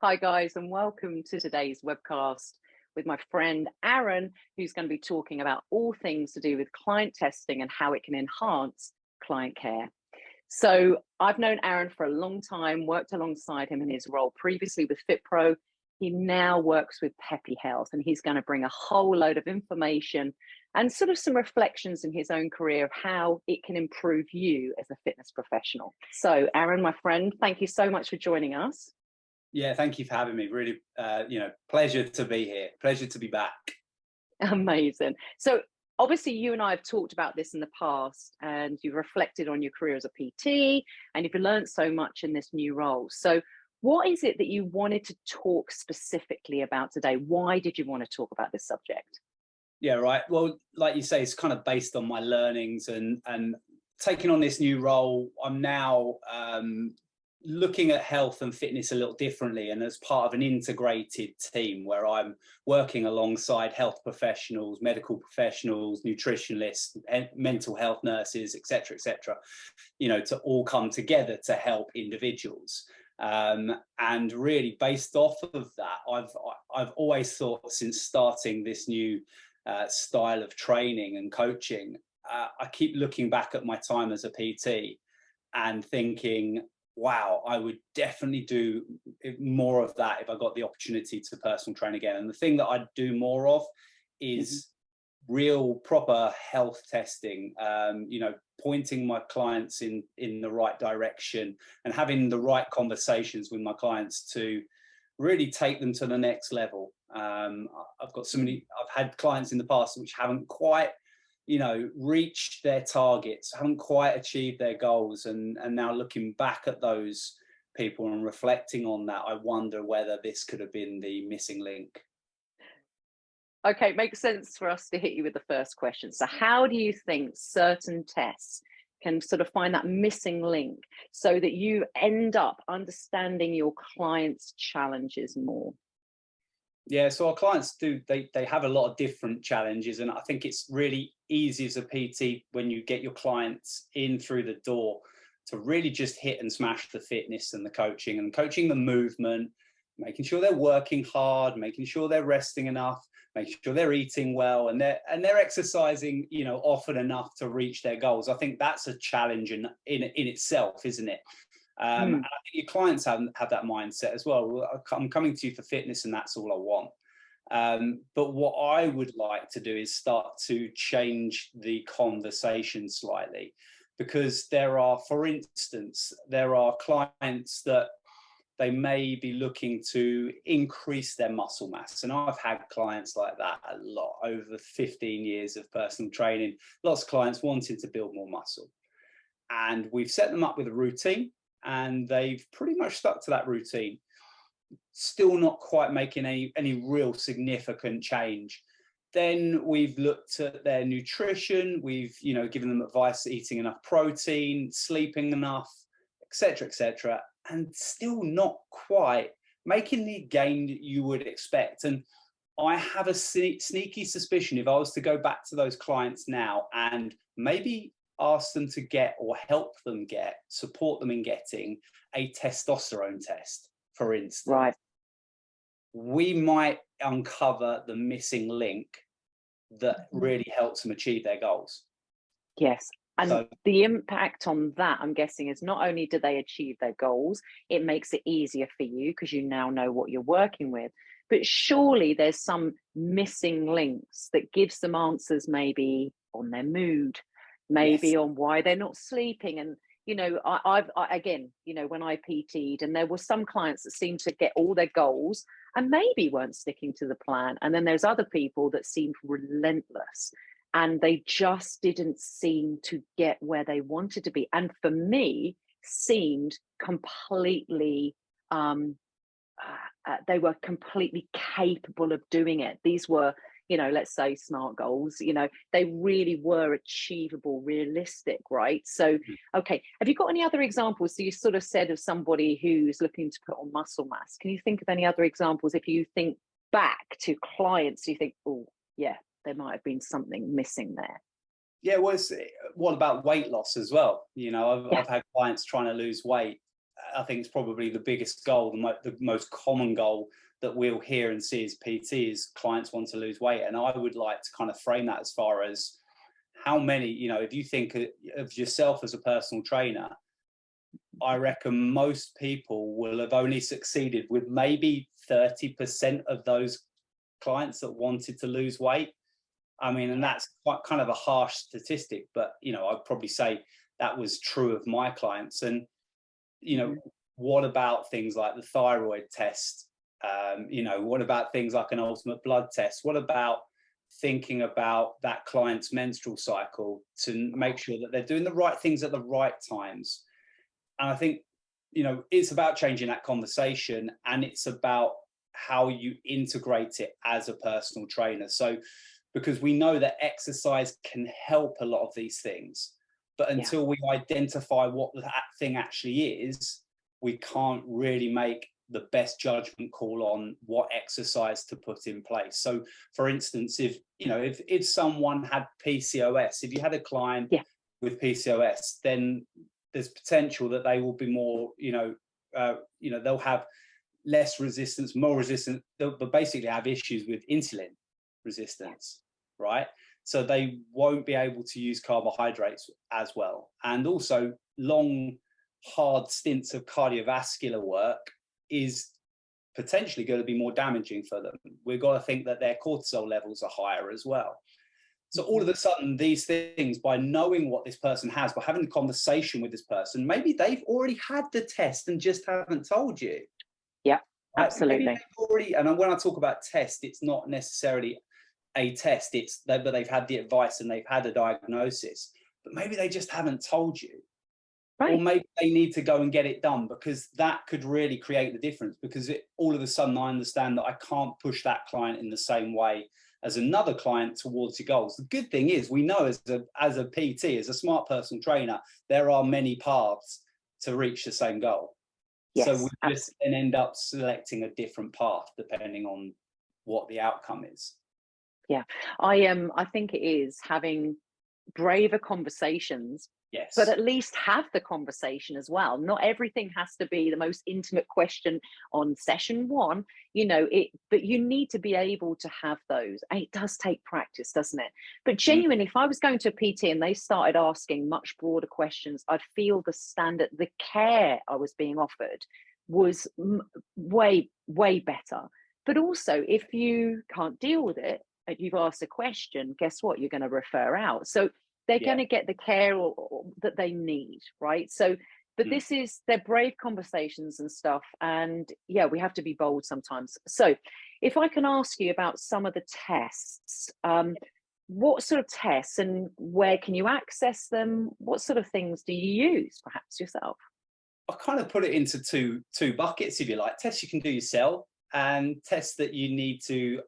Hi guys, and welcome to today's webcast with my friend Aaron, who's going to be talking about all things to do with client testing and how it can enhance client care. So I've known Aaron for a long time, worked alongside him in his role previously with FitPro. He now works with Peppy Health, and he's going to bring a whole load of information and sort of some reflections in his own career of how it can improve you as a fitness professional. So Aaron, my friend, thank you so much for joining us. Yeah, thank you for having me. Really, pleasure to be here. Pleasure to be back. Amazing. So obviously you and I have talked about this in the past, and you've reflected on your career as a PT, and you've learned so much in this new role. So what is it that you wanted to talk specifically about today? Why did you want to talk about this subject? Yeah, right. Well, like you say, it's kind of based on my learnings and taking on this new role. I'm now looking at health and fitness a little differently, and as part of an integrated team where I'm working alongside health professionals, medical professionals, nutritionists, mental health nurses, etc., to all come together to help individuals. And really based off of that, I've always thought, since starting this new style of training and coaching, I keep looking back at my time as a PT and thinking, wow, I would definitely do more of that if I got the opportunity to personal train again. And the thing that I'd do more of is real proper health testing, pointing my clients in the right direction and having the right conversations with my clients to really take them to the next level. I've had clients in the past which haven't quite reached their targets, haven't quite achieved their goals, and now looking back at those people and reflecting on that, I wonder whether this could have been the missing link. Okay, it makes sense for us to hit you with the first question. So how do you think certain tests can sort of find that missing link so that you end up understanding your clients' challenges more? Yeah, so our clients they have a lot of different challenges, and I think it's really easy as a PT when you get your clients in through the door to really just hit and smash the fitness and the coaching the movement, making sure they're working hard, making sure they're resting enough, making sure they're eating well, and they're exercising, often enough to reach their goals. I think that's a challenge in itself, isn't it? And I think your clients have that mindset as well. I'm coming to you for fitness and that's all I want. But what I would like to do is start to change the conversation slightly, because for instance, there are clients that they may be looking to increase their muscle mass. And I've had clients like that a lot over 15 years of personal training, lots of clients wanting to build more muscle. And we've set them up with a routine, and they've pretty much stuck to that routine, still not quite making any real significant change. Then we've looked at their nutrition, we've given them advice, eating enough protein, sleeping enough, etc., and still not quite making the gain that you would expect. And I have a sneaky suspicion, if I was to go back to those clients now and maybe ask them to get, or help them get, support them in getting a testosterone test, for instance, Right, we might uncover the missing link that really helps them achieve their goals. yes. And So, the impact on that, I'm guessing, is not only do they achieve their goals, it makes it easier for you because you now know what you're working with. But surely there's some missing links that gives them answers, maybe on their mood, maybe yes, on why they're not sleeping. And I again, when I PT'd, and there were some clients that seemed to get all their goals and maybe weren't sticking to the plan, and then there's other people that seemed relentless and they just didn't seem to get where they wanted to be, and for me seemed completely they were completely capable of doing it. These were, let's say, smart goals. They really were achievable, realistic, right? So, okay, have you got any other examples? So you sort of said of somebody who's looking to put on muscle mass. Can you think of any other examples? If you think back to clients, you think, oh, yeah, there might have been something missing there. yeah. What about weight loss as well? Yeah. I've had clients trying to lose weight, I think it's probably the biggest goal, the most common goal that we'll hear and see as PT is clients want to lose weight. And I would like to kind of frame that as far as how many, if you think of yourself as a personal trainer, I reckon most people will have only succeeded with maybe 30% of those clients that wanted to lose weight. I mean, and that's quite kind of a harsh statistic, but, I'd probably say that was true of my clients. And, what about things like the thyroid test? What about things like an ultimate blood test? What about thinking about that client's menstrual cycle to make sure that they're doing the right things at the right times? And I think, it's about changing that conversation, and it's about how you integrate it as a personal trainer. So, because we know that exercise can help a lot of these things, but until we identify what that thing actually is, we can't really make the best judgment call on what exercise to put in place. So, for instance, if someone had PCOS, if you had a client with PCOS, then there's potential that they will be more, they'll have less resistance, more resistant, but basically have issues with insulin resistance, right? So they won't be able to use carbohydrates as well. And also long, hard stints of cardiovascular work is potentially going to be more damaging for them. We've got to think that their cortisol levels are higher as well. So all of a sudden, these things, by knowing what this person has, by having a conversation with this person, maybe they've already had the test and just haven't told you. Yeah, absolutely. Maybe they've already, and when I talk about test, it's not necessarily a test, but they've had the advice and they've had a diagnosis, but maybe they just haven't told you. Right. Or maybe they need to go and get it done, because that could really create the difference, because all of a sudden I understand that I can't push that client in the same way as another client towards your goals. The good thing is we know as a PT, as a smart personal trainer, there are many paths to reach the same goal. Yes, so we just then end up selecting a different path depending on what the outcome is. Yeah, I think it is having braver conversations. Yes. But at least have the conversation as well. Not everything has to be the most intimate question on session one, but you need to be able to have those. And it does take practice, doesn't it? But genuinely, if I was going to a PT and they started asking much broader questions, I'd feel the care I was being offered was way, way better. But also, if you can't deal with it, and you've asked a question, guess what? You're going to refer out. So they're going to get the care that they need, right? So, but they're brave conversations and stuff. And we have to be bold sometimes. So if I can ask you about some of the tests, what sort of tests and where can you access them? What sort of things do you use perhaps yourself? I kind of put it into two buckets, if you like. Tests you can do yourself and tests that you need to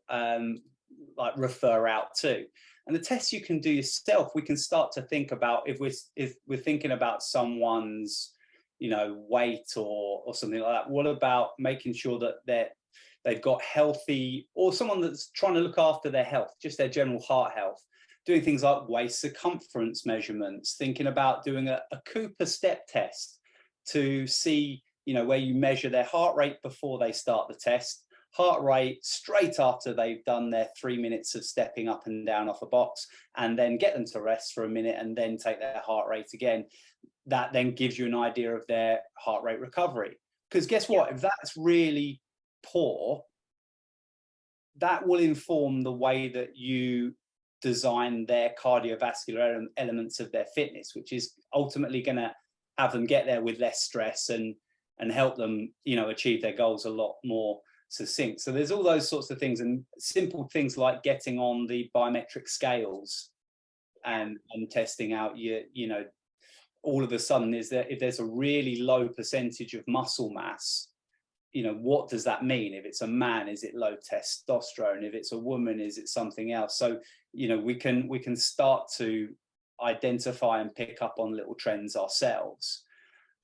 refer out to. And the tests you can do yourself, we can start to think about if we're thinking about someone's, weight or something like that. What about making sure that they've got healthy, or someone that's trying to look after their health, just their general heart health, doing things like waist circumference measurements, thinking about doing a Cooper step test to see, where you measure their heart rate before they start the test, heart rate straight after they've done their 3 minutes of stepping up and down off a box, and then get them to rest for a minute and then take their heart rate again. That then gives you an idea of their heart rate recovery. Because guess what? If that's really poor, that will inform the way that you design their cardiovascular elements of their fitness, which is ultimately going to have them get there with less stress and help them, achieve their goals a lot more succinct. So there's all those sorts of things, and simple things like getting on the biometric scales and testing out all of a sudden is that if there's a really low percentage of muscle mass, what does that mean? If it's a man, is it low testosterone? If it's a woman, is it something else? So we can start to identify and pick up on little trends ourselves.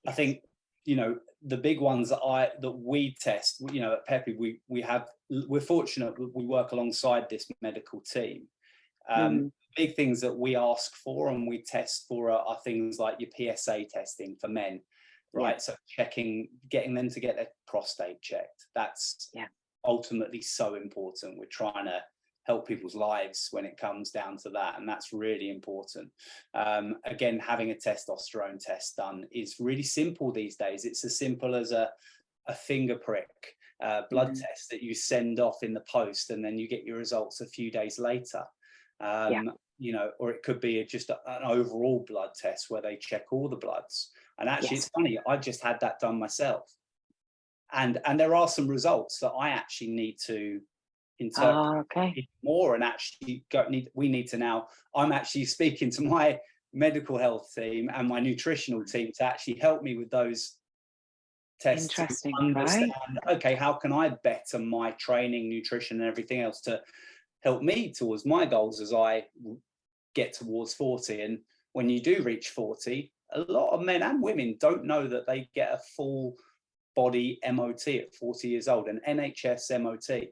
I think the big ones that we test, at Peppy, we're fortunate that we work alongside this medical team. Big things that we ask for and we test for are things like your PSA testing for men. right? So getting them to get their prostate checked. That's ultimately so important. We're trying to help people's lives when it comes down to that, and that's really important. Again, having a testosterone test done is really simple these days. It's as simple as a finger prick blood test that you send off in the post, and then you get your results a few days later. You know, or it could be just an overall blood test where they check all the bloods. And actually, it's funny, I just had that done myself, and there are some results that I actually need to interpret more, and actually we need to now. I'm actually speaking to my medical health team and my nutritional team to actually help me with those tests. Interesting, to understand, right? okay, how can I better my training, nutrition, and everything else to help me towards my goals as I get towards 40. And when you do reach 40, a lot of men and women don't know that they get a full body MOT at 40 years old, an NHS MOT.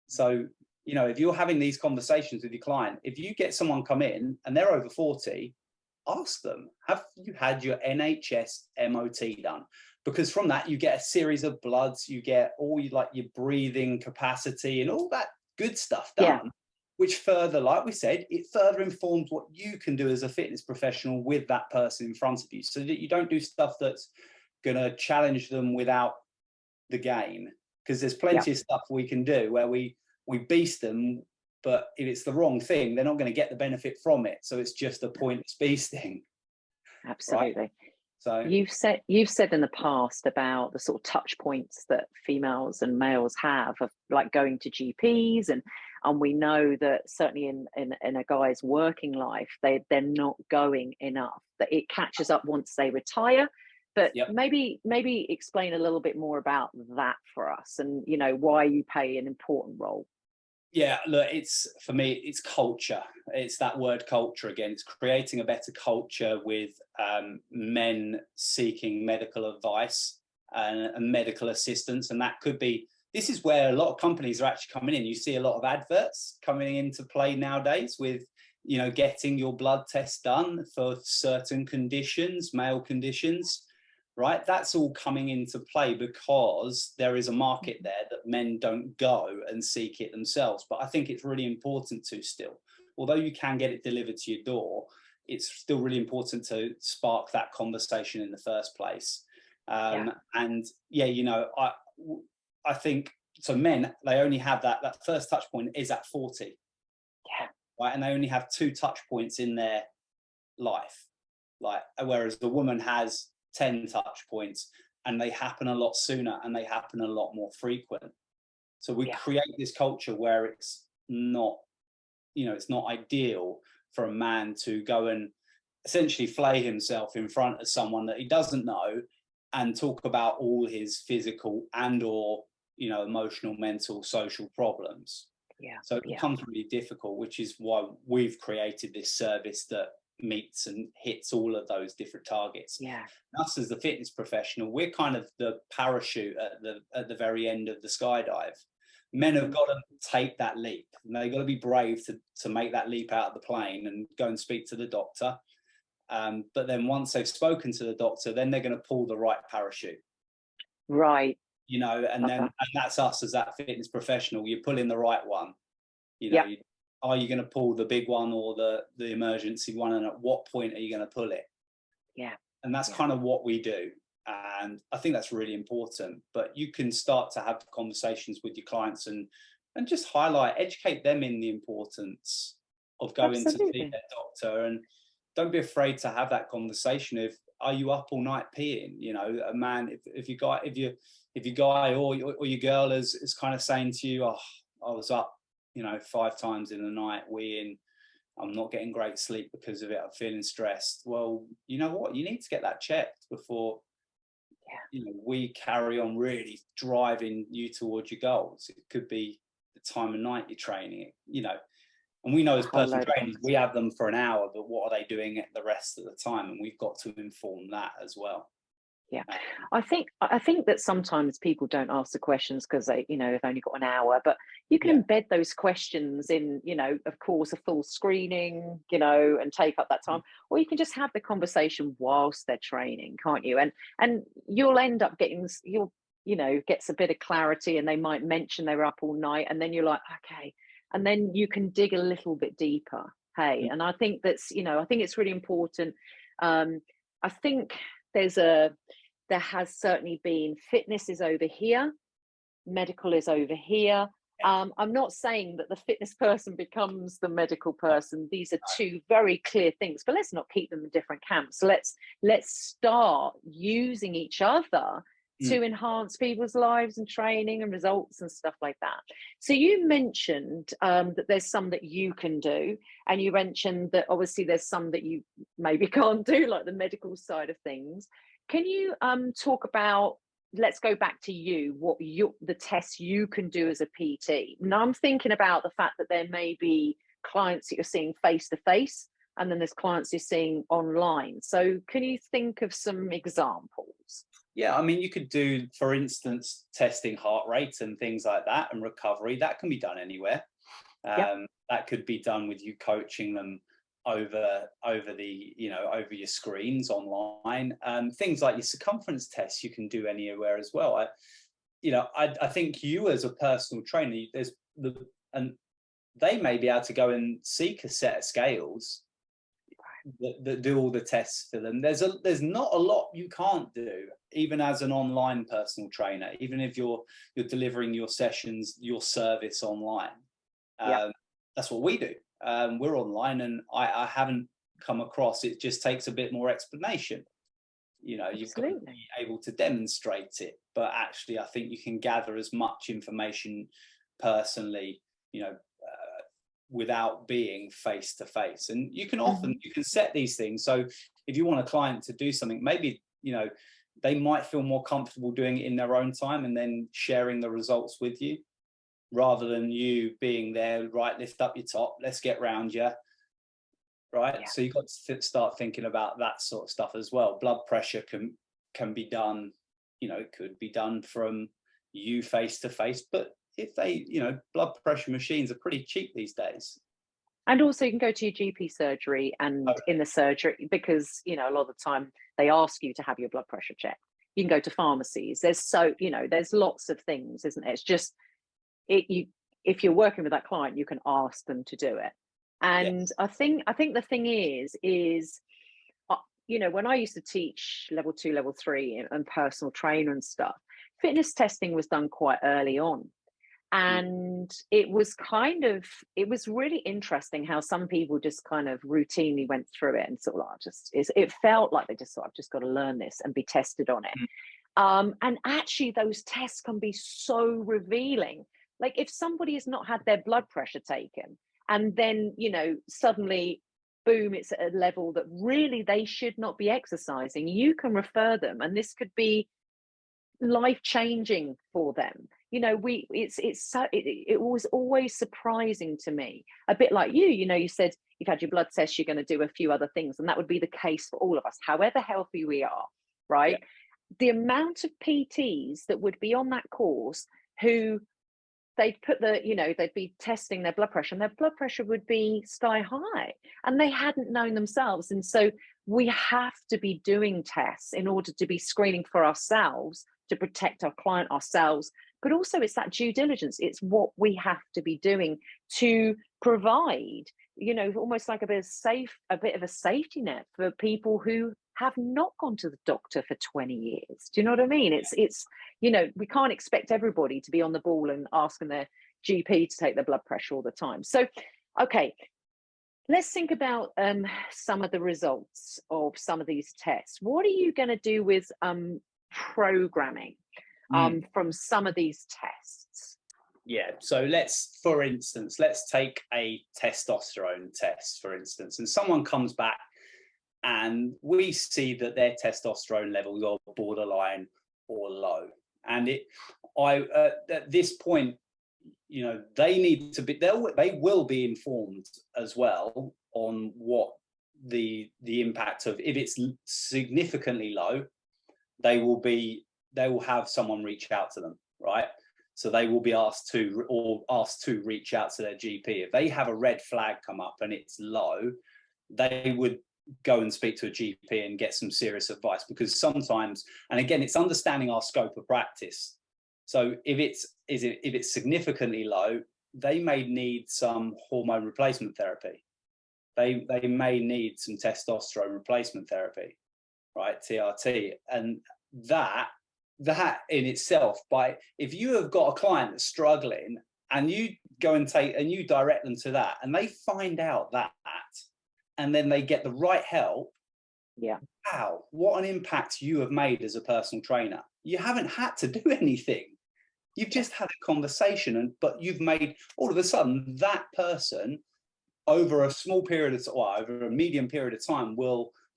So, you know, if you're having these conversations with your client, if you get someone come in and they're over 40, ask them, have you had your NHS MOT done? Because from that, you get a series of bloods, you get all your breathing capacity and all that good stuff done, which further, like we said, it further informs what you can do as a fitness professional with that person in front of you, so that you don't do stuff that's going to challenge them without the gain. Because there's plenty of stuff we can do where we beast them, but if it's the wrong thing, they're not going to get the benefit from it. So it's just a pointless beasting. Absolutely. Right? So you've said in the past about the sort of touch points that females and males have of like going to GPs, and we know that certainly in a guy's working life, they're not going enough, that it catches up once they retire. But maybe explain a little bit more about that for us, and you know why you play an important role. Yeah, look, for me, it's culture. It's that word culture again. It's creating a better culture with men seeking medical advice and medical assistance. And that could be, this is where a lot of companies are actually coming in. You see a lot of adverts coming into play nowadays with, you know, getting your blood test done for certain conditions, male conditions. Right, that's all coming into play because there is a market there that men don't go and seek it themselves. But I think it's really important to still, although you can get it delivered to your door, it's still really important to spark that conversation in the first place. And you know, I think so. Men, they only have that first touch point is at 40. Right, and they only have 2 touch points in their life, like whereas the woman has 10 touch points, and they happen a lot sooner and they happen a lot more frequent. So we create this culture where it's not, you know, it's not ideal for a man to go and essentially flay himself in front of someone that he doesn't know and talk about all his physical and or, you know, emotional, mental, social problems. So it becomes really difficult, which is why we've created this service that meets and hits all of those different targets. Us as the fitness professional, we're kind of the parachute at the very end of the skydive. Men have got to take that leap, and they've got to be brave to make that leap out of the plane and go and speak to the doctor. But then once they've spoken to the doctor, then they're going to pull the right parachute. Right. You know, and that's us as that fitness professional. You're pulling the right one. You know, are you going to pull the big one or the emergency one, and at what point are you going to pull it? And that's kind of what we do, and I think that's really important. But you can start to have conversations with your clients and just educate them in the importance of going to see their doctor, and don't be afraid to have that conversation. Are you up all night peeing? You know, a man, if your guy or your girl is kind of saying to you, oh, I was up, you know, 5 times in the night weeing, I'm not getting great sleep because of it, I'm feeling stressed. Well, you know what? You need to get that checked before you know, we carry on really driving you towards your goals. It could be the time of night you're training, you know, and we know as personal trainers, we have them for an hour, but what are they doing at the rest of the time? And we've got to inform that as well. Yeah, I think that sometimes people don't ask the questions because they, they've only got an hour, but you can Yeah. embed those questions in, of course, a full screening, and take up that time, or you can just have the conversation whilst they're training, can't you? And you'll end up getting, gets a bit of clarity, and they might mention they were up all night, and then you're like, okay, and then you can dig a little bit deeper. Hey, and I think that's, I think it's really important. I think there has certainly been fitness is over here, medical is over here. I'm not saying that the fitness person becomes the medical person. These are two very clear things, but let's not keep them in different camps. Let's start using each other to enhance people's lives and training and results and stuff like that. So you mentioned that there's some that you can do, and you mentioned that obviously there's some that you maybe can't do, like the medical side of things. Can you talk about, let's go back to the tests you can do as a PT. Now I'm thinking about the fact that there may be clients that you're seeing face to face, and then there's clients you're seeing online. So can you think of some examples? Yeah, I mean, you could do, for instance, testing heart rate and things like that, and recovery. That can be done anywhere. That could be done with you coaching them over your screens online. Things like your circumference tests you can do anywhere as well. I think you as a personal trainer, and they may be able to go and seek a set of scales that do all the tests for them. There's not a lot you can't do, even as an online personal trainer, even if you're delivering your sessions, your service online. That's what we do. We're online, and I haven't come across, it just takes a bit more explanation. You've got to be able to demonstrate it, but actually I think you can gather as much information personally, without being face to face. And you can often you can set these things. So if you want a client to do something, maybe they might feel more comfortable doing it in their own time and then sharing the results with you, rather than you being there, right, lift up your top, let's get round you, right? So you've got to start thinking about that sort of stuff as well. Blood pressure can be done, it could be done from you face to face, but if they, blood pressure machines are pretty cheap these days. And also you can go to your GP surgery, and in the surgery, because, a lot of the time they ask you to have your blood pressure checked. You can go to pharmacies. There's lots of things, isn't it? It's just, if you're working with that client, you can ask them to do it. And I think the thing is when I used to teach level 2, level 3 and personal trainer and stuff, fitness testing was done quite early on. And it was really interesting how some people just kind of routinely went through it and sort of like it felt like they just thought, I've just got to learn this and be tested on it. And actually those tests can be so revealing. Like if somebody has not had their blood pressure taken, and then, suddenly, boom, it's at a level that really they should not be exercising, you can refer them, and this could be life-changing for them. It was always surprising to me, a bit like you said you've had your blood test, you're going to do a few other things, and that would be the case for all of us, however healthy we are, right? The amount of PTs that would be on that course who they'd be testing their blood pressure, and their blood pressure would be sky high, and they hadn't known themselves. And so we have to be doing tests in order to be screening for ourselves, to protect our client, ourselves, but also it's that due diligence. It's what we have to be doing to provide, almost like a bit of a safety net for people who have not gone to the doctor for 20 years. Do you know what I mean? It's we can't expect everybody to be on the ball and asking their GP to take their blood pressure all the time. So, okay, let's think about some of the results of some of these tests. What are you going to do with programming from some of these tests? Yeah, so for instance, let's take a testosterone test, for instance, and someone comes back and we see that their testosterone levels are borderline or low. And at this point, they need to be, they will be informed as well on what the impact of, if it's significantly low, they will have someone reach out to them, right? So they will be asked to reach out to their GP. If they have a red flag come up and it's low, they would go and speak to a GP and get some serious advice, because sometimes, and again, it's understanding our scope of practice. So if it's significantly low, they may need some hormone replacement therapy. They may need some testosterone replacement therapy, right? TRT. And that in itself, if you have got a client that's struggling and you go and you direct them to that, and they find out that, and then they get the right help. Yeah. Wow, what an impact you have made as a personal trainer. You haven't had to do anything. You've just had a conversation, but you've made, all of a sudden, that person over a small period of time, over a medium period of time,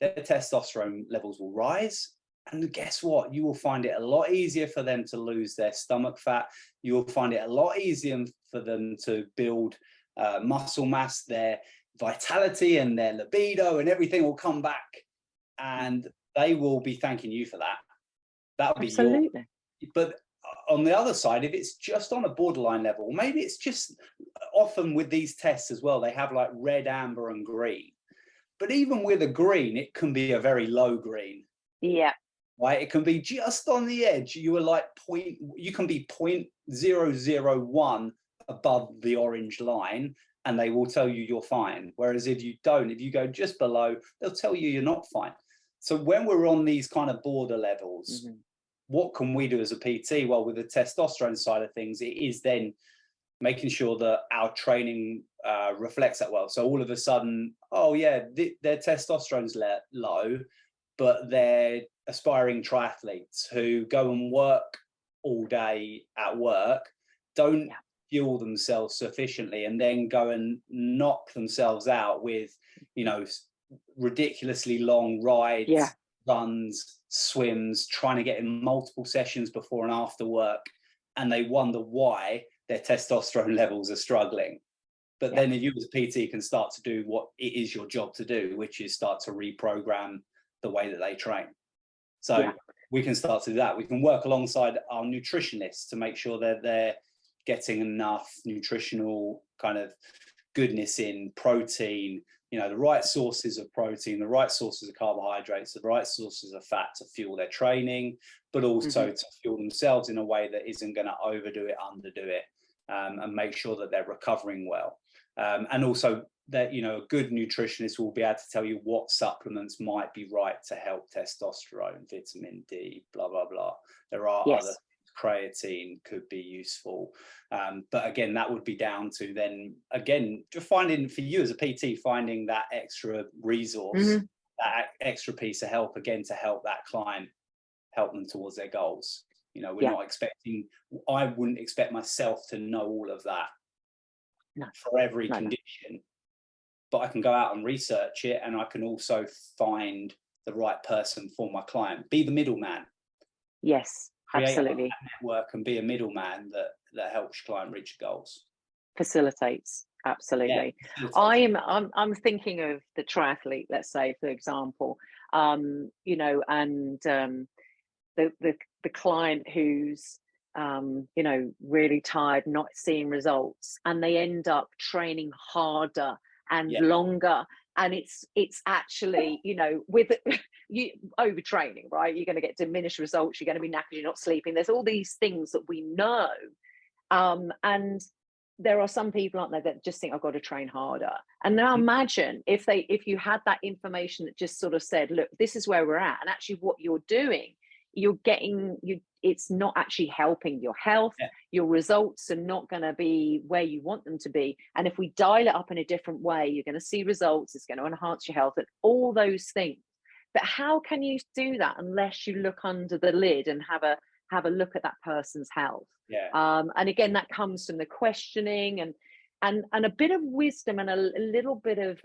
their testosterone levels will rise. And guess what? You will find it a lot easier for them to lose their stomach fat. You will find it a lot easier for them to build muscle mass. Their vitality and their libido and everything will come back, and they will be thanking you for that. That'll be absolutely. But on the other side, if it's just on a borderline level, maybe it's just, often with these tests as well, they have like red, amber and green. But even with a green, it can be a very low green. Yeah. Right? It can be just on the edge. You are like you can be 0.001 above the orange line, and they will tell you you're fine. Whereas if you go just below, they'll tell you you're not fine. So when we're on these kind of border levels, what can we do as a PT? Well, with the testosterone side of things, it is then making sure that our training reflects that well. So all of a sudden, oh yeah, their testosterone's low, but they're aspiring triathletes who go and work all day at work, don't fuel themselves sufficiently, and then go and knock themselves out with, ridiculously long rides, runs, swims, trying to get in multiple sessions before and after work, and they wonder why their testosterone levels are struggling. But then if you as a PT can start to do what it is your job to do, which is start to reprogram the way that they train. So we can start to do that. We can work alongside our nutritionists to make sure that they're getting enough nutritional kind of goodness in, protein, the right sources of protein, the right sources of carbohydrates, the right sources of fat to fuel their training, but also to fuel themselves in a way that isn't going to overdo it, underdo it, and make sure that they're recovering well. And also that, a good nutritionist will be able to tell you what supplements might be right to help testosterone, vitamin D, blah, blah, blah. There are other, creatine could be useful. But again, that would be down to then, again, just finding, for you as a PT, finding that extra resource, that extra piece of help, again, to help that client, help them towards their goals. We're not expecting, I wouldn't expect myself to know all of that for every condition, but I can go out and research it, and I can also find the right person for my client, be the middleman. Yes, absolutely. Create a network and be a middleman that helps your client reach goals. Facilitates, absolutely. I'm thinking of the triathlete, let's say, for example, and the client who's really tired, not seeing results, and they end up training harder and longer, and it's actually with you overtraining, right? You're going to get diminished results, you're going to be knackered, you're not sleeping. There's all these things that we know, and there are some people out there that just think I've got to train harder. And now imagine if you had that information that just sort of said, look, this is where we're at, and actually what you're doing, it's not actually helping your health. Your results are not going to be where you want them to be. And if we dial it up in a different way, you're going to see results, it's going to enhance your health and all those things. But how can you do that unless you look under the lid and have a look at that person's health? And again, that comes from the questioning and a bit of wisdom and a little bit of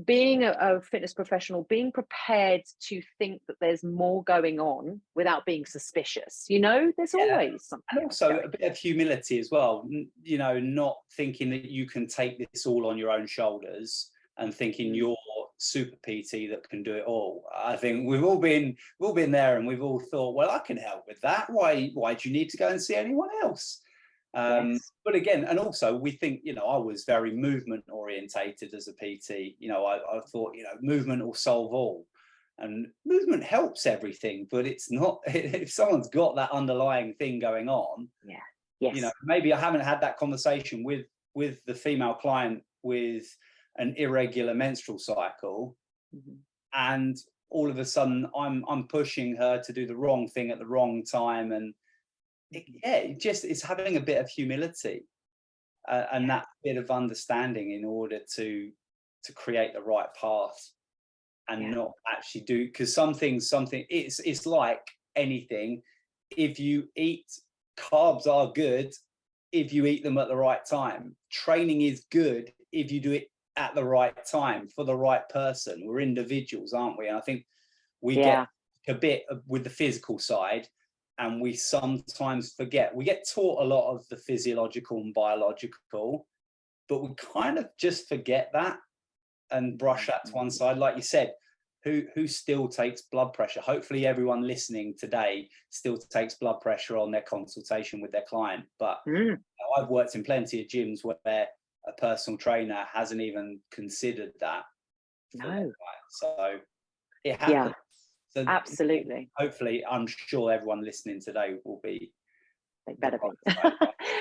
being a fitness professional, being prepared to think that there's more going on without being suspicious. There's always something. And also a bit of humility as well, not thinking that you can take this all on your own shoulders and thinking you're super PT that can do it all. I think we've all been there, and we've all thought, well, I can help with that. Why do you need to go and see anyone else? Yes. But again, and also we think, I was very movement orientated as a PT. I thought, movement will solve all, and movement helps everything, but it's not. If someone's got that underlying thing going on, Yes. maybe I haven't had that conversation with the female client with an irregular menstrual cycle, and all of a sudden I'm pushing her to do the wrong thing at the wrong time, and it's having a bit of humility and that bit of understanding in order to create the right path, and not actually do, because something it's like anything. If you eat, carbs are good if you eat them at the right time. Training is good if you do it at the right time for the right person. We're individuals, aren't we? And I think we get a bit with the physical side, and we sometimes forget. We get taught a lot of the physiological and biological, but we kind of just forget that and brush that to one side. Like you said, who still takes blood pressure? Hopefully everyone listening today still takes blood pressure on their consultation with their client. But I've worked in plenty of gyms where a personal trainer hasn't even considered that. No. So it happens. So absolutely. Hopefully, I'm sure everyone listening today will be. They better be.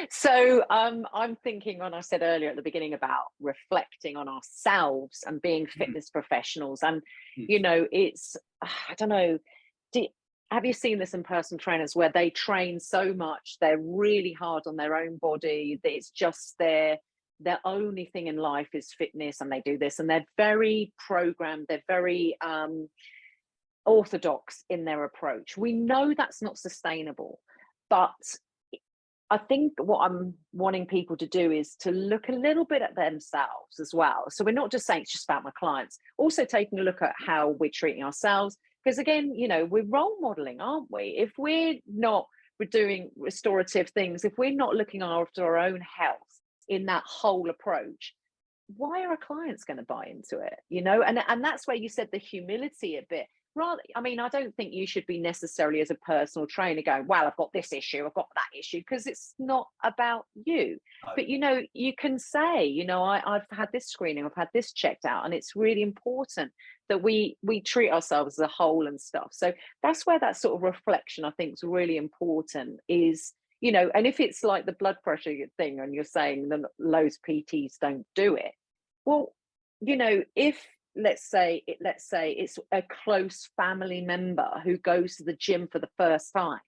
So I'm thinking, when I said earlier at the beginning about reflecting on ourselves and being fitness professionals, and it's, I don't know, have you seen this in personal trainers where they train so much, they're really hard on their own body, that it's just their only thing in life is fitness, and they do this, and they're very programmed, they're very orthodox in their approach. We know that's not sustainable, but I think what I'm wanting people to do is to look a little bit at themselves as well. So we're not just saying it's just about my clients, also taking a look at how we're treating ourselves. Because again, we're role modeling, aren't we? If we're doing restorative things, if we're not looking after our own health in that whole approach, why are our clients going to buy into it? And that's where you said the humility a bit. Rather, I mean, I don't think you should be necessarily as a personal trainer going, well, I've got this issue, I've got that issue, because it's not about you. But, you can say, I've had this screening, I've had this checked out, and it's really important that we treat ourselves as a whole and stuff. So that's where that sort of reflection, I think, is really important, is, and if it's like the blood pressure thing, and you're saying that loads of PTs don't do it, well, if let's say it's a close family member who goes to the gym for the first time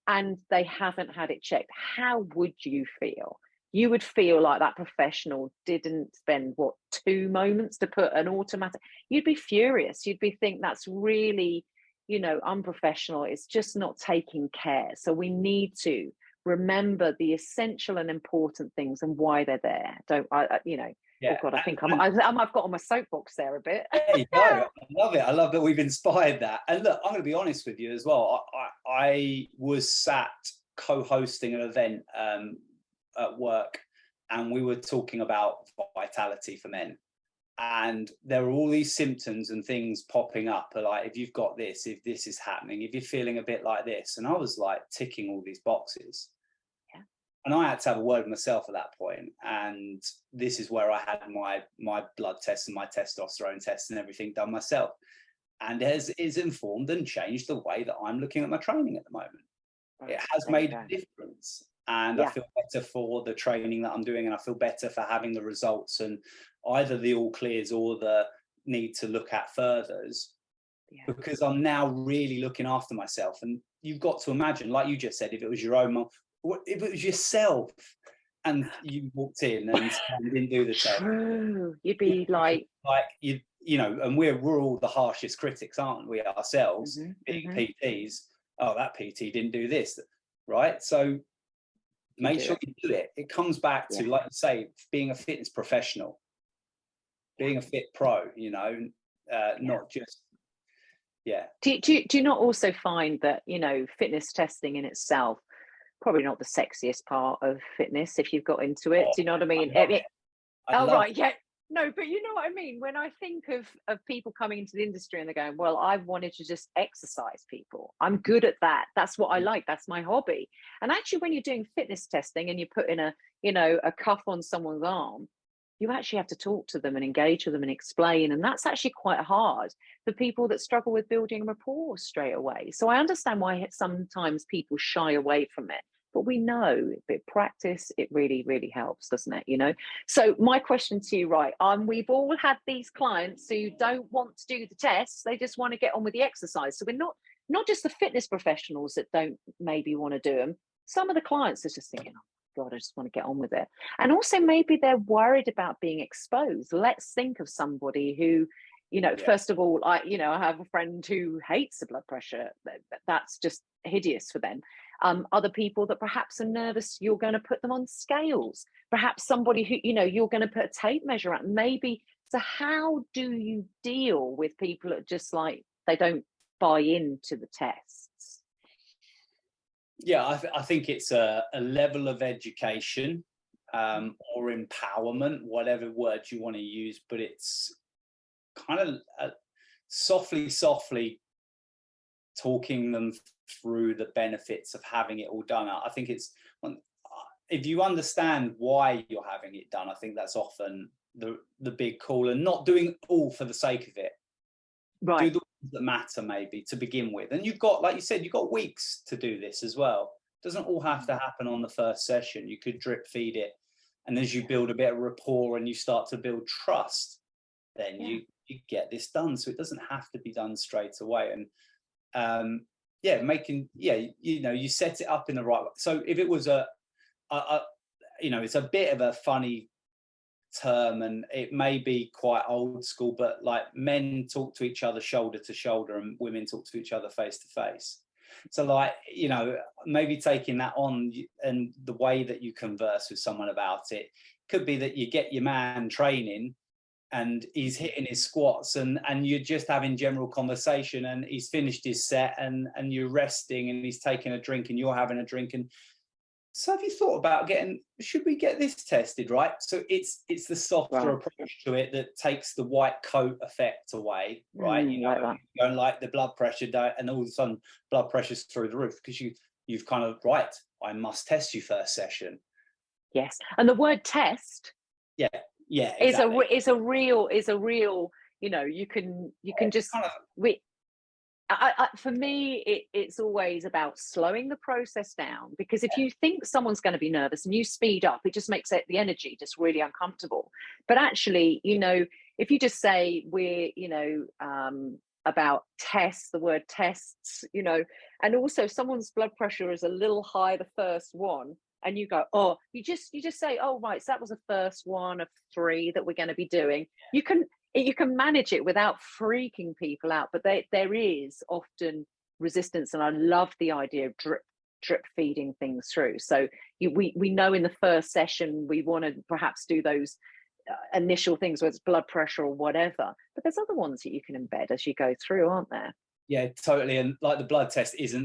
and they haven't had it checked, how would you feel? You would feel like that professional didn't spend 2 moments to put an automatic. You'd be furious. You'd think that's really, unprofessional. It's just not taking care. So we need to remember the essential and important things and why they're there. Oh God, I think I've got on my soapbox there a bit. There you go. I love it. I love that we've inspired that. And look, I'm going to be honest with you as well. I was sat co-hosting an event at work, and we were talking about vitality for men. And there were all these symptoms and things popping up, like if you've got this, if this is happening, if you're feeling a bit like this. And I was like ticking all these boxes. And I had to have a word with myself at that point. And this is where I had my blood tests and my testosterone tests and everything done myself. And is informed and changed the way that I'm looking at my training at the moment. It has made a difference. And I feel better for the training that I'm doing, and I feel better for having the results and either the all clears or the need to look at furthers, because I'm now really looking after myself. And you've got to imagine, like you just said, if it was your own mom, if it was yourself and you walked in and didn't do the test, you'd be like and we're all the harshest critics, aren't we, ourselves, being PTs. Oh, that PT didn't do this, right? So make sure you do it. It comes back to, like you say, being a fitness professional, being a fit pro, not just Do you not also find that fitness testing in itself, probably not the sexiest part of fitness if you've got into it? Do you know what I mean? No, but you know what I mean? When I think of people coming into the industry and they're going, well, I wanted to just exercise people. I'm good at that. That's what I like. That's my hobby. And actually, when you're doing fitness testing and you put in a cuff on someone's arm, you actually have to talk to them and engage with them and explain. And that's actually quite hard for people that struggle with building rapport straight away. So I understand why sometimes people shy away from it. But we know a bit of practice, it really, really helps, doesn't it? So my question to you, right? We've all had these clients who don't want to do the tests; they just want to get on with the exercise. So we're not just the fitness professionals that don't maybe want to do them. Some of the clients are just thinking, "Oh God, I just want to get on with it," and also maybe they're worried about being exposed. Let's think of somebody who, first of all, I have a friend who hates the blood pressure. That's just hideous for them. Other people that perhaps are nervous, you're going to put them on scales. Perhaps somebody who, you're going to put a tape measure at. Maybe. So how do you deal with people that just like, they don't buy into the tests? Yeah, I think it's a level of education or empowerment, whatever word you want to use, but it's kind of softly talking them through the benefits of having it all done. I think it's, if you understand why you're having it done, I think that's often the big call, and not doing all for the sake of it. Right. Do the ones that matter maybe to begin with. And you've got, like you said, you've got weeks to do this as well. It doesn't all have to happen on the first session. You could drip feed it. And as you build a bit of rapport and you start to build trust, then you get this done. So it doesn't have to be done straight away. And you set it up in the right way. So if it was it's a bit of a funny term and it may be quite old school, but like men talk to each other shoulder to shoulder and women talk to each other face to face. So like, maybe taking that on, and the way that you converse with someone about it could be that you get your man training and he's hitting his squats and you're just having general conversation, and he's finished his set and you're resting and he's taking a drink and you're having a drink. And so have you thought about should we get this tested, right? So it's the softer approach to it that takes the white coat effect away, right? You don't like the blood pressure and all of a sudden blood pressure's through the roof because you've kind of, right, I must test you first session. Yes. And the word test exactly. is a real, you can just kind of, for me, it's always about slowing the process down, because if you think someone's going to be nervous and you speed up, it just makes the energy just really uncomfortable. But actually, if you just say about tests, the word tests, and also someone's blood pressure is a little high, the first one, and you go, oh, you just say, oh, right, so that was the first one of 3 that we're going to be doing. You can manage it without freaking people out, but there is often resistance, and I love the idea of drip feeding things through. So we know in the first session we want to perhaps do those initial things, whether it's blood pressure or whatever, but there's other ones that you can embed as you go through, aren't there? Yeah, totally. And like the blood test is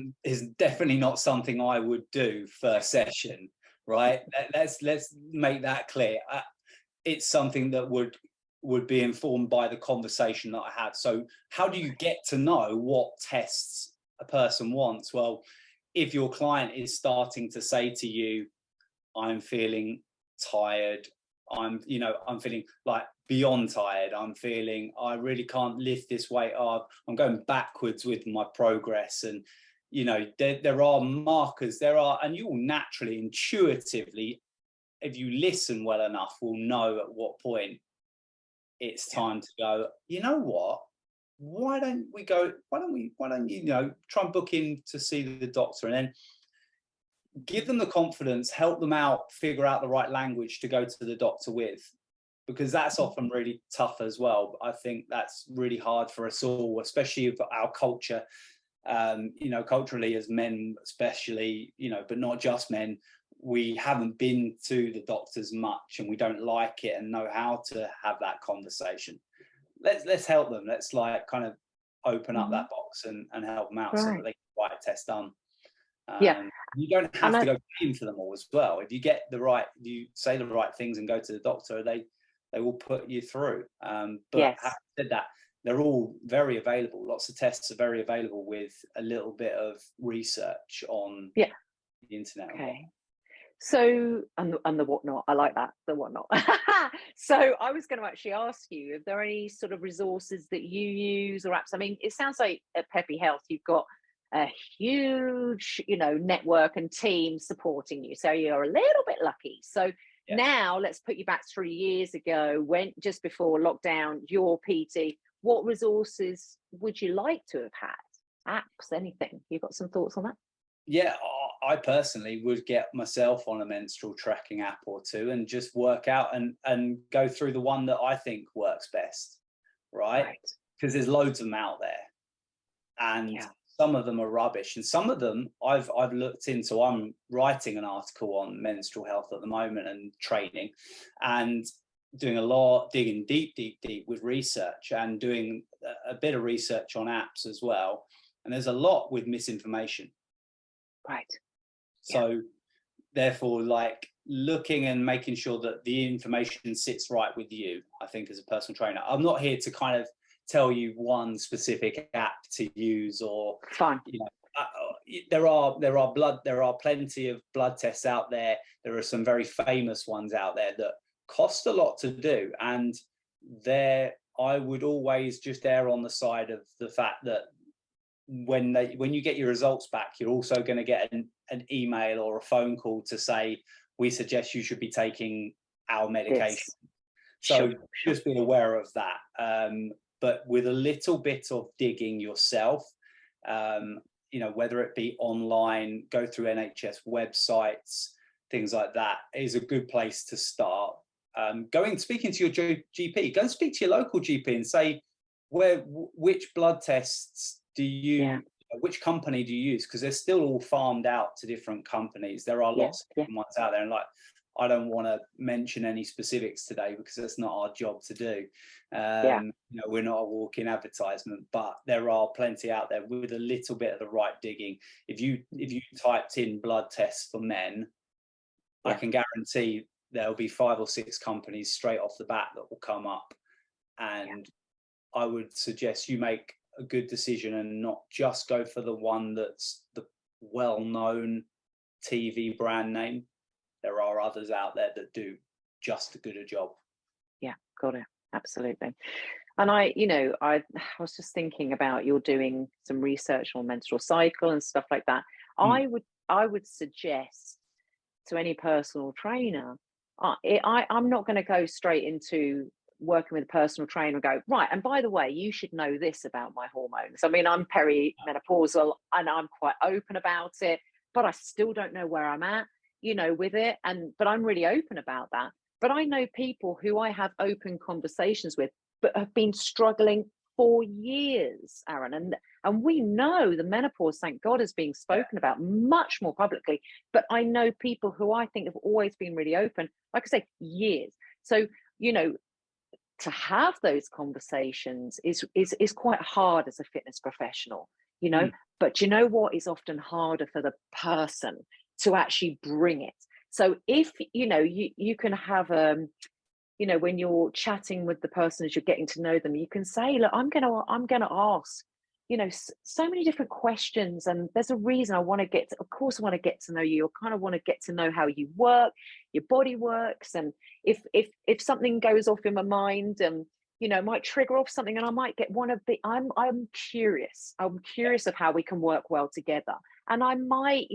definitely not something I would do first session, right? Let's make that clear. It's something that would be informed by the conversation that I have. So how do you get to know what tests a person wants? Well, if your client is starting to say to you, I'm feeling tired, I'm feeling like beyond tired, I'm feeling I really can't lift this weight up, I'm going backwards with my progress, and there are markers, and you will naturally, intuitively, if you listen well enough, will know at what point it's time to go, you know what, why don't you try and book in to see the doctor, and then give them the confidence, help them out, figure out the right language to go to the doctor with, because that's often really tough as well. I think that's really hard for us all, especially for our culture, culturally as men, especially, but not just men. We haven't been to the doctors much and we don't like it and know how to have that conversation. Let's help them. Let's kind of open up that box and help them out so that they can get a test done. You don't have to go in for them all as well. If you get you say the right things and go to the doctor, they will put you through. But Yes. having said that, they're all very available. Lots of tests are very available with a little bit of research on Yeah. the internet. Okay. So, and the whatnot, I like that, the whatnot. So I was going to actually ask you, if there are any sort of resources that you use or apps? I mean, it sounds like at Peppy Health, you've got a huge, network and team supporting you. So you're a little bit lucky. So now let's put you back 3 years ago, when just before lockdown, your PT, what resources would you like to have had? Apps, anything? You got some thoughts on that? Yeah, I personally would get myself on a menstrual tracking app or two and just work out and go through the one that I think works best, right? Because there's loads of them out there, and some of them are rubbish, and some of them I've looked into. I'm writing an article on menstrual health at the moment and training, and doing a lot, digging deep with research, and doing a bit of research on apps as well. And there's a lot with misinformation. Right. So therefore, like, looking and making sure that the information sits right with you, I think, as a personal trainer. I'm not here to kind of tell you one specific app to use, or fine. There are plenty of blood tests out there. There are some very famous ones out there that cost a lot to do, and I would always just err on the side of the fact that when you get your results back, you're also going to get an email or a phone call to say, we suggest you should be taking our medication. So just be aware of that. But with a little bit of digging yourself, whether it be online, go through NHS websites, things like that, is a good place to start. Speaking to your GP, go and speak to your local GP and say, which blood tests do you, which company do you use? Because they're still all farmed out to different companies. There are lots of different ones out there, and I don't want to mention any specifics today because that's not our job to do. We're not a walking advertisement, but there are plenty out there with a little bit of the right digging. If you typed in blood tests for men, I can guarantee there'll be 5 or 6 companies straight off the bat that will come up, and I would suggest you make a good decision and not just go for the one that's the well-known TV brand name. There are others out there that do just as good a job. Yeah, got it. Absolutely. And I was just thinking about, you're doing some research on menstrual cycle and stuff like that. I would suggest to any personal trainer, I'm not going to go straight into working with a personal trainer and go, right, and by the way, you should know this about my hormones. I mean, I'm perimenopausal and I'm quite open about it, but I still don't know where I'm at, with it. But I'm really open about that. But I know people who I have open conversations with, but have been struggling for years, Aaron. And we know the menopause, thank God, is being spoken about much more publicly. But I know people who I think have always been really open, like I say, years. So, to have those conversations is quite hard as a fitness professional, but you know what is often harder for the person to actually bring it. So if you can have when you're chatting with the person, as you're getting to know them, you can say, look, I'm gonna ask so many different questions, and there's a reason I want to get to know you. I kind of want to get to know how you work, your body works, and if something goes off in my mind, and it might trigger off something, and I might I'm curious of how we can work well together, and I might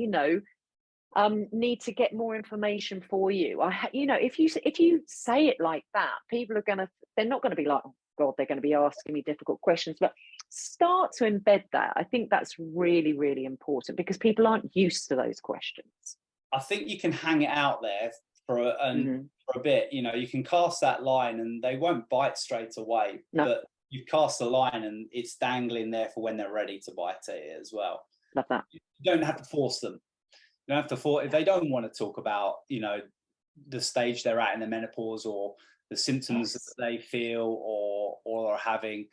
need to get more information for you. If you say it like that, people they're not going to be like, oh God, they're going to be asking me difficult questions, but start to embed that. I think that's really, really important, because people aren't used to those questions. I think you can hang it out there for a bit. You can cast that line and they won't bite straight away, but you've cast the line and it's dangling there for when they're ready to bite it as well. Love that. You don't have to force them. You don't have to force, if they don't want to talk about, the stage they're at in the menopause or the symptoms that they feel or are having,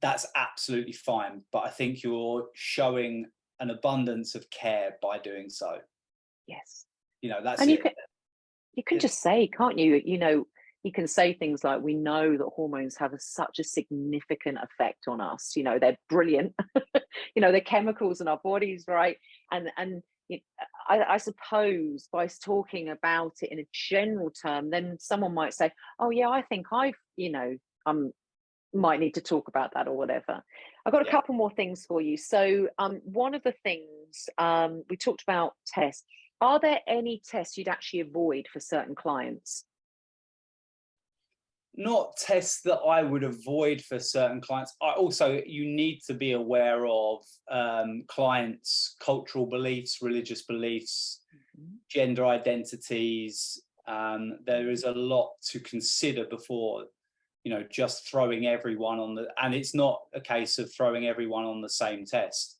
that's absolutely fine. But I think you're showing an abundance of care by doing so. Yes. That's and it. You can just say, can't you, you can say things like, we know that hormones have such a significant effect on us. You know, they're brilliant. You know, they're chemicals in our bodies, right? And I suppose by talking about it in a general term, then someone might say, oh yeah, I think might need to talk about that or whatever. I've got a couple more things for you. So one of the things we talked about tests. Are there any tests you'd actually avoid for certain clients? Not tests that I would avoid for certain clients. You need to be aware of clients' cultural beliefs, religious beliefs, gender identities. There is a lot to consider before, you know, just throwing everyone on and it's not a case of throwing everyone on the same test.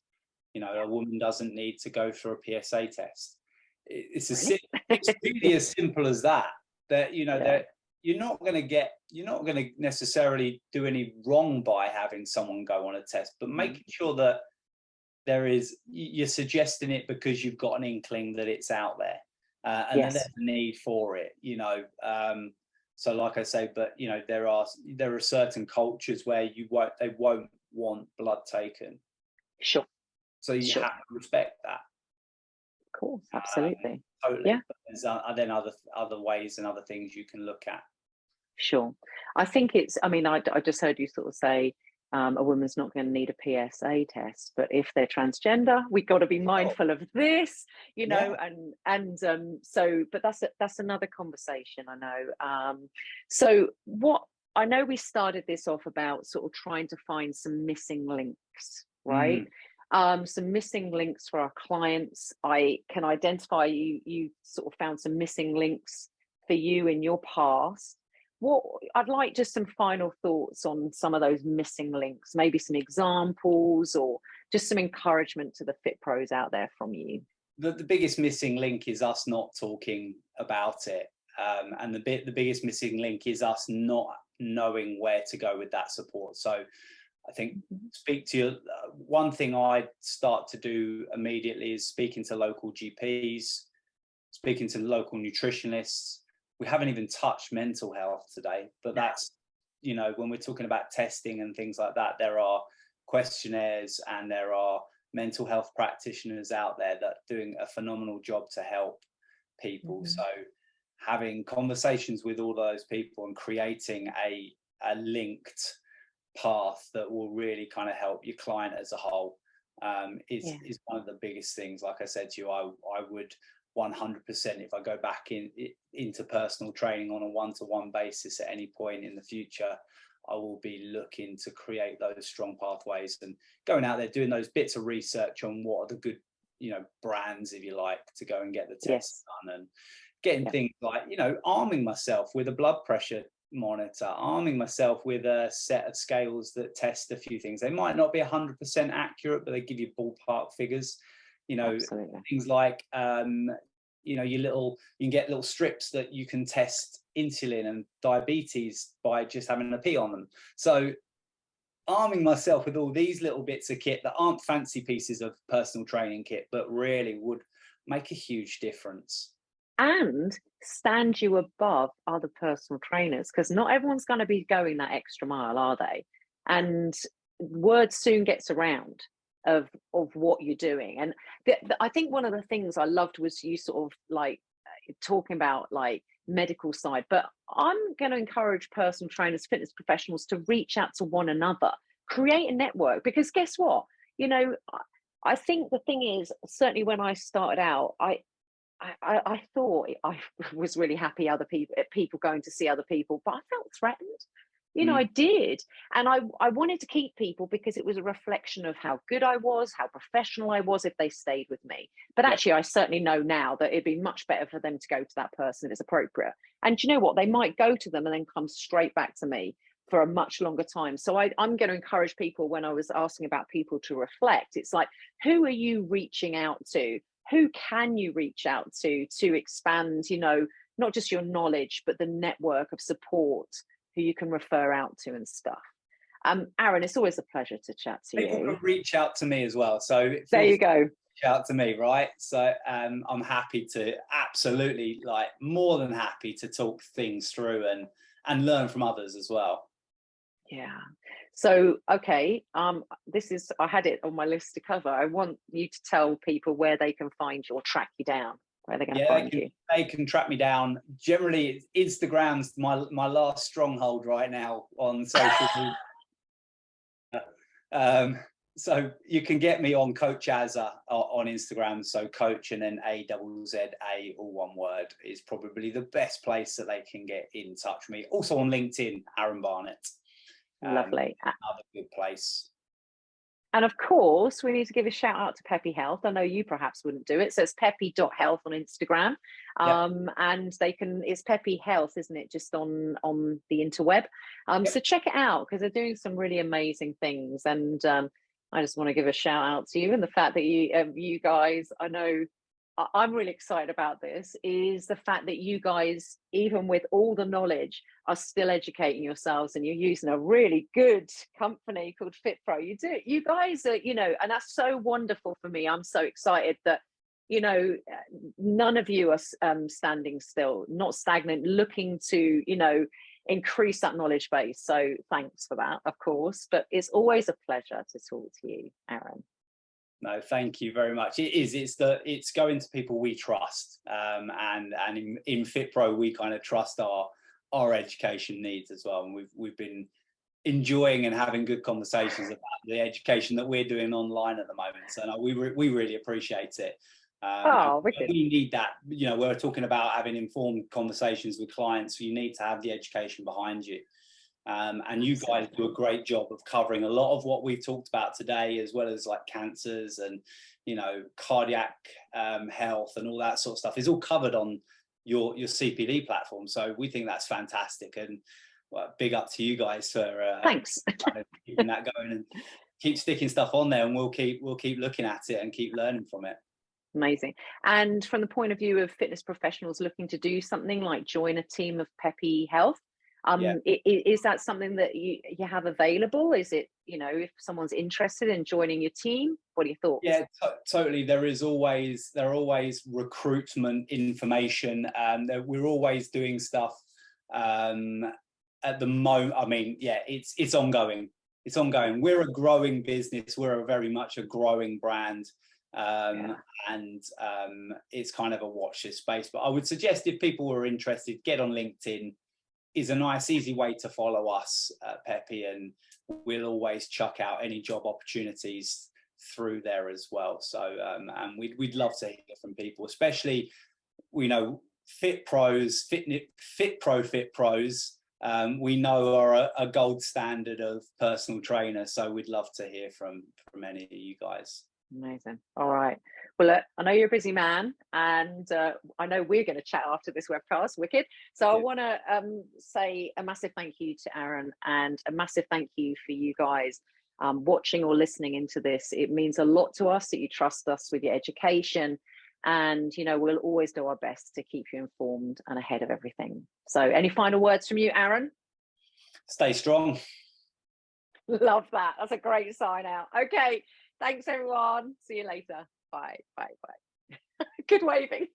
You know, a woman doesn't need to go through a PSA test. It's really as simple as that. That, you know, that you're not going to necessarily do any wrong by having someone go on a test, but making sure that you're suggesting it because you've got an inkling that it's out there, and then there's a need for it, you know. So like I say, but you know, there are certain cultures where they won't want blood taken. Sure. So you have to respect that. Of course, absolutely. Totally. Yeah. But there's then other ways and other things you can look at. Sure. I think I mean, I just heard you sort of say a woman's not going to need a PSA test, but if they're transgender, we've got to be mindful of this, you know, but that's another conversation, I know. So I know we started this off about sort of trying to find some missing links, right? Some missing links for our clients. I can identify you sort of found some missing links for you in your past. I'd like just some final thoughts on some of those missing links, maybe some examples or just some encouragement to the fit pros out there from you. The biggest missing link is us not talking about it. And the biggest missing link is us not knowing where to go with that support. So I think speak to your, one thing I start to do immediately is speaking to local GPs, speaking to local nutritionists. We haven't even touched mental health today, but that's, you know, when we're talking about testing and things like that, there are questionnaires and there are mental health practitioners out there that are doing a phenomenal job to help people. So having conversations with all those people and creating a linked path that will really kind of help your client as a whole is one of the biggest things. Like I said to you, I would 100%, if I go back into personal training on a one-to-one basis at any point in the future, I will be looking to create those strong pathways and going out there doing those bits of research on what are the good, you know, brands, if you like, to go and get the tests done, and getting things like, you know, arming myself with a blood pressure monitor, arming myself with a set of scales that test a few things. They might not be 100% accurate, but they give you ballpark figures. You know, things like, you know, you can get little strips that you can test insulin and diabetes by just having a pee on them. So arming myself with all these little bits of kit that aren't fancy pieces of personal training kit, but really would make a huge difference. And stand you above other personal trainers, because not everyone's going to be going that extra mile, are they? And word soon gets around of what you're doing. And I think one of the things I loved was you sort of like talking about like medical side, but I'm going to encourage personal trainers, fitness professionals to reach out to one another, create a network, because guess what? You know, I think the thing is, certainly when I started out, I thought I was really happy people going to see other people, but I felt threatened. You know, I did. And I wanted to keep people because it was a reflection of how good I was, how professional I was if they stayed with me. But actually, I certainly know now that it'd be much better for them to go to that person if it's appropriate. And you know what? They might go to them and then come straight back to me for a much longer time. So I'm going to encourage people, when I was asking about people to reflect, it's like, who are you reaching out to? Who can you reach out to expand, you know, not just your knowledge, but the network of support who you can refer out to and stuff. Aaron, it's always a pleasure to chat to you. People can reach out to me as well. So there you go. Reach out to me, right? So I'm happy to, absolutely, like more than happy to talk things through and learn from others as well. Yeah. So, okay, I had it on my list to cover. I want you to tell people where they can find you or track you down, where they're going to find you. They can track me down. Generally, Instagram's my last stronghold right now on social media. So you can get me on Coach Azza on Instagram. So Coach and then AZZA, all one word, is probably the best place that they can get in touch with me. Also on LinkedIn, Aaron Barnett. Lovely. Another good place. And of course, we need to give a shout out to Peppy Health. I know you perhaps wouldn't do it. So it's peppy.health on Instagram. And it's Peppy Health, isn't it? Just on the interweb. So check it out, because they're doing some really amazing things. And I just want to give a shout out to you, and the fact that you guys, I know I'm really excited about this, is the fact that you guys, even with all the knowledge, are still educating yourselves, and you're using a really good company called FitPro. You guys are, and that's so wonderful for me. I'm so excited that, none of you are standing still, not stagnant, looking to, increase that knowledge base. So thanks for that, of course, but it's always a pleasure to talk to you, Aaron. No, thank you very much. It's going to people we trust, and in FitPro we kind of trust our education needs as well, and we've been enjoying and having good conversations about the education that we're doing online at the moment. So no, we really appreciate it. We need that. We're talking about having informed conversations with clients. So you need to have the education behind you. And you guys do a great job of covering a lot of what we've talked about today, as well as like cancers and, cardiac health and all that sort of stuff is all covered on your CPD platform. So we think that's fantastic, and big up to you guys for thanks kind of keeping that going and keep sticking stuff on there, and we'll keep looking at it and keep learning from it. Amazing. And from the point of view of fitness professionals looking to do something like join a team of Peppy Health, is that something that you have available? Is it, if someone's interested in joining your team, what are your thoughts? Yeah, totally. There are always recruitment information. We're always doing stuff at the moment. I mean, it's ongoing. It's ongoing. We're a growing business. We're very much a growing brand. And it's kind of a watch this space. But I would suggest, if people are interested, get on LinkedIn. Is a nice, easy way to follow us, Peppy, and we'll always chuck out any job opportunities through there as well. So, and we'd love to hear from people, especially, fit pros, we know are a gold standard of personal trainer. So we'd love to hear from any of you guys. Amazing. All right. Well, I know you're a busy man, and I know we're going to chat after this webcast. Wicked. So I want to say a massive thank you to Aaron, and a massive thank you for you guys watching or listening into this. It means a lot to us that you trust us with your education, and we'll always do our best to keep you informed and ahead of everything. So any final words from you, Aaron? Stay strong. Love that. That's a great sign out. Okay. Thanks, everyone. See you later. Bye. Bye. Bye. Good waving.